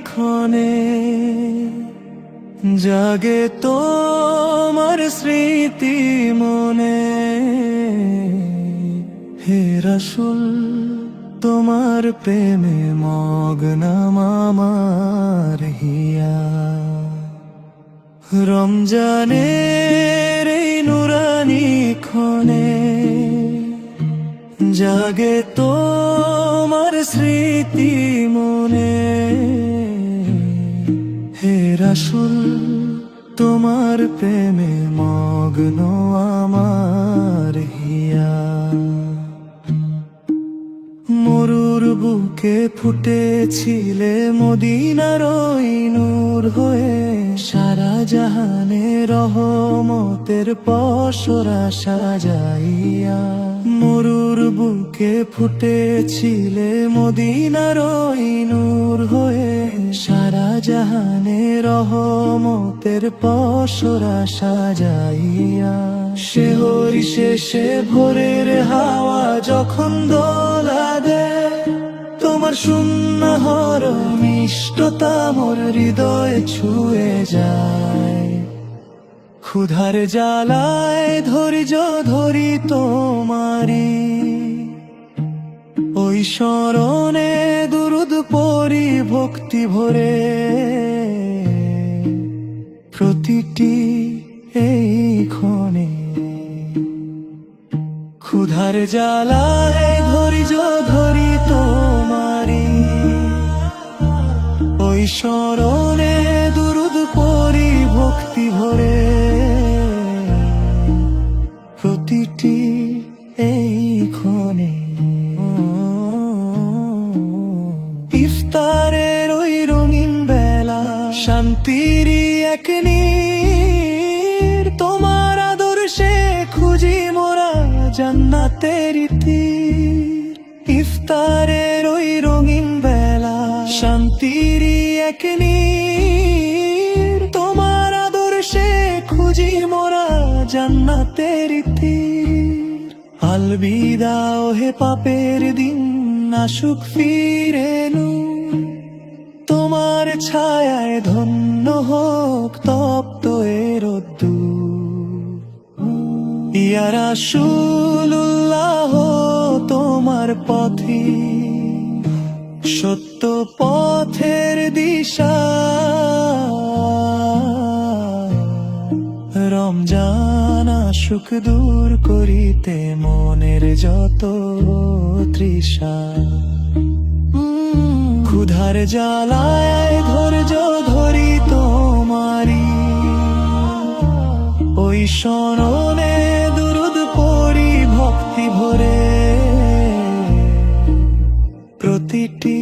ক্ষণে জাগে তোমার স্মৃতি মনে। হে রাসূল তোমার প্রেমে মগ্ন আমার হিয়া। রমজানের এই নুরানি ক্ষণে জাগে তোমার স্মৃতি মনে। হে রাসূল তোমার প্রেমে মগ্ন আমার হিয়া। মরুর বুকে ফুটেছিলে মদিনার ওই নূর হয়ে, সারা জাহানে রহমতের পসরা সাজাইয়া। মরুর বুকে ফুটেছিলে মদিনার ওই নূর হয়ে, সারা জাহানে রহমতের পসরা সাজাইয়া। শেহরি শেষে ভোরের হাওয়া যখন দোলা দেয়, তোমার সুন্নাহর মিষ্টতা মোর হৃদয় ছুঁয়ে যায়। ক্ষুধার জ্বালায় ধৈর্য ধরি তোমারি, ওই স্মরণে দুরুদ পড়ি ভক্তি ভরে। প্রতিটি এই ক্ষণে ক্ষুধার জ্বালায় ধৈর্য ধরি তোমারি, ওই স্মরণে দুরুদ পড়ি ভক্তি ভরে। প্রতিটি এই ক্ষণে ইফতারের ওই রঙিন বেলা, শান্তির এক নীর, তোমার আদর্শে খুঁজি মোরা জান্নাতের তীর। ইফতারের ওই রঙিন বেলা, শান্তির এক নীর, তোমার আদর্শে খুঁজি মোরা জান্নাতের তীর। আলবিদা হে পাপের দিন আসুক ফিরে নূর, তোমার ছায়ায় ধন্য হোক তপ্ত এ রোদ্দুর। ইয়া রাসূলুল্লাহ তোমার পথই সত্য পথের দিশা। রমজান আসুক দূর করিতে মনের যত তৃষা। ক্ষুধার জ্বালায় ধৈর্য ধরি তোমারি, ওই স্মরণে দুরুদ পড়ি ভক্তি ভরে। প্রতিটি